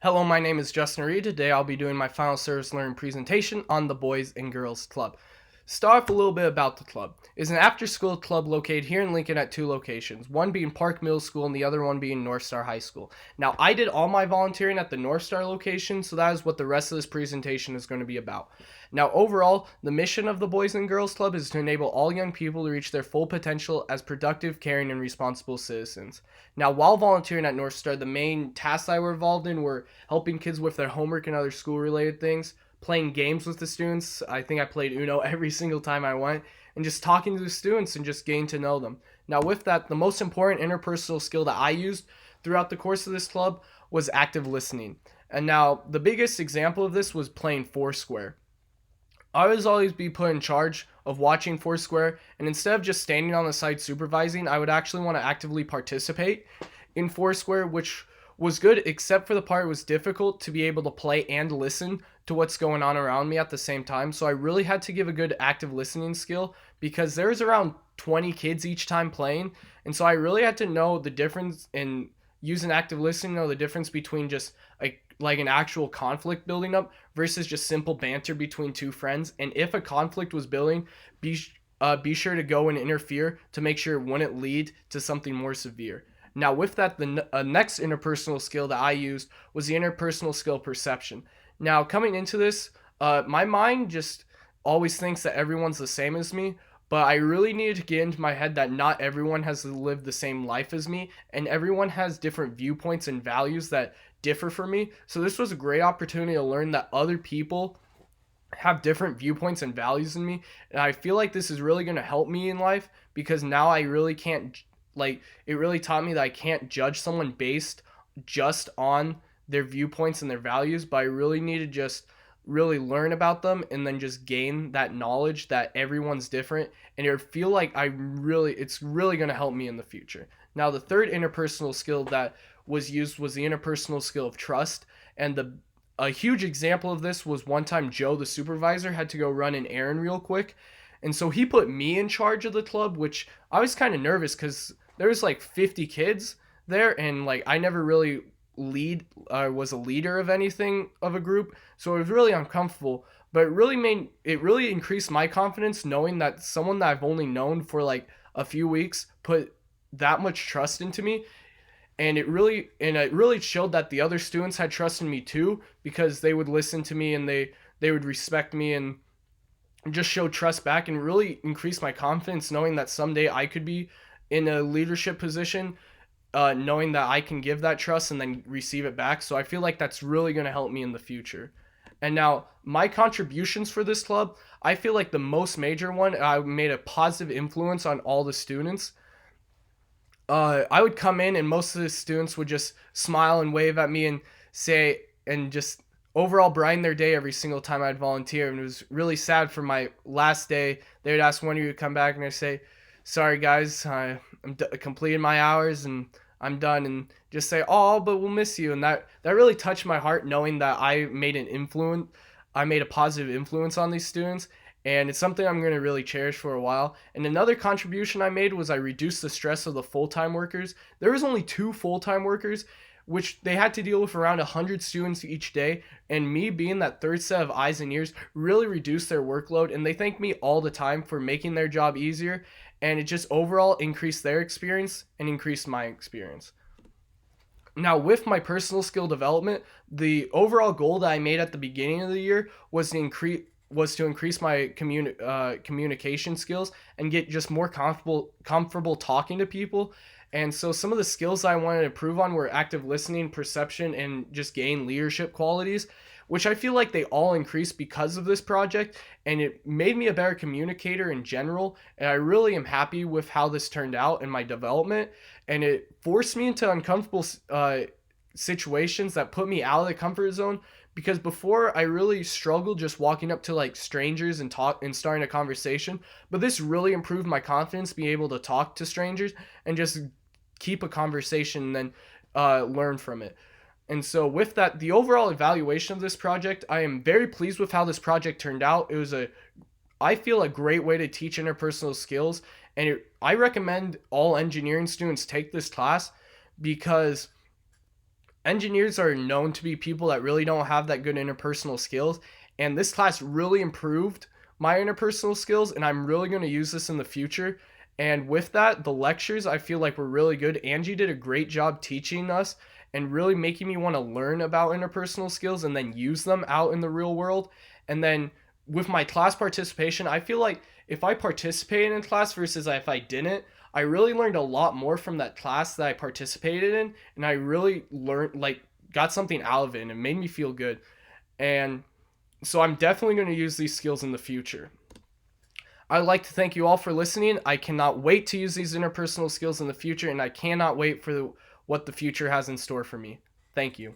Hello, my name is Justin Reed. Today I'll be doing my final service learning presentation on the Boys and Girls Club. Start off a little bit about the club. It's an after-school club located here in Lincoln at two locations, one being Park Middle School and the other one being North Star High School. Now, I did all my volunteering at the North Star location, so that is what the rest of this presentation is going to be about. Now, overall, the mission of the Boys and Girls Club is to enable all young people to reach their full potential as productive, caring, and responsible citizens. Now, while volunteering at North Star, the main tasks I were involved in were helping kids with their homework and other school-related things, playing games with the students. I think I played Uno every single time I went, and just talking to the students and just getting to know them. Now, with that, the most important interpersonal skill that I used throughout the course of this club was active listening. And now, the biggest example of this was playing Foursquare. I was always be put in charge of watching Foursquare, and instead of just standing on the side supervising, I would actually want to actively participate in Foursquare, which was good, except for the part it was difficult to be able to play and listen to what's going on around me at the same time. So I really had to give a good active listening skill because there's around 20 kids each time playing. And so I really had to know the difference in using active listening, know the difference between just like an actual conflict building up versus just simple banter between two friends. And if a conflict was building, be sure to go and interfere to make sure it wouldn't lead to something more severe. Now, with that, the next interpersonal skill that I used was the interpersonal skill perception. Now, coming into this, my mind just always thinks that everyone's the same as me, but I really needed to get into my head that not everyone has lived the same life as me, and everyone has different viewpoints and values that differ from me. So this was a great opportunity to learn that other people have different viewpoints and values than me, and I feel like this is really going to help me in life because now I really can't, it really taught me that I can't judge someone based just on their viewpoints and their values, but I really need to just really learn about them and then just gain that knowledge that everyone's different, and it feel like it's really going to help me in the future. Now, the third interpersonal skill that was used was the interpersonal skill of trust, and a huge example of this was one time Joe, the supervisor, had to go run an errand real quick, and so he put me in charge of the club, which I was kind of nervous because there was like 50 kids there, and like I never really was a leader of anything of a group, so it was really uncomfortable. But it really increased my confidence knowing that someone that I've only known for like a few weeks put that much trust into me, and it really showed that the other students had trust in me too, because they would listen to me and they would respect me and just show trust back, and really increase my confidence knowing that someday I could be in a leadership position, knowing that I can give that trust and then receive it back. So I feel like that's really going to help me in the future. And now, my contributions for this club, I feel like the most major one, I made a positive influence on all the students. I would come in and most of the students would just smile and wave at me and say, and just overall brighten their day every single time I'd volunteer. And it was really sad for my last day. They would ask when you would come back, and I'd say, sorry guys, I'm completing my hours and I'm done, and just say, oh, but we'll miss you. And that really touched my heart, knowing that I made a positive influence on these students, and it's something I'm going to really cherish for a while. And another contribution I made was I reduced the stress of the full-time workers. There was only 2 full-time workers, which they had to deal with around 100 students each day, and me being that third set of eyes and ears really reduced their workload, and they thank me all the time for making their job easier, and it just overall increased their experience and increased my experience. Now, with my personal skill development, the overall goal that I made at the beginning of the year was to increase my communication skills and get just more comfortable talking to people. And so some of the skills I wanted to improve on were active listening, perception, and just gain leadership qualities, which I feel like they all increased because of this project, and it made me a better communicator in general, and I really am happy with how this turned out in my development, and it forced me into uncomfortable situations that put me out of the comfort zone, because before I really struggled just walking up to like strangers and talk and starting a conversation, but this really improved my confidence being able to talk to strangers and just keep a conversation and then learn from it. And so with that, the overall evaluation of this project, I am very pleased with how this project turned out. It was I feel, a great way to teach interpersonal skills, and I recommend all engineering students take this class because Engineers are known to be people that really don't have that good interpersonal skills, and this class really improved my interpersonal skills, and I'm really going to use this in the future. And with that, the lectures I feel like were really good. Angie did a great job teaching us and really making me want to learn about interpersonal skills and then use them out in the real world. And then with my class participation, I feel like if I participated in class versus if I didn't, I really learned a lot more from that class that I participated in, and I really learned, like, got something out of it, and it made me feel good. And so I'm definitely going to use these skills in the future. I'd like to thank you all for listening. I cannot wait to use these interpersonal skills in the future, and I cannot wait for what the future has in store for me. Thank you.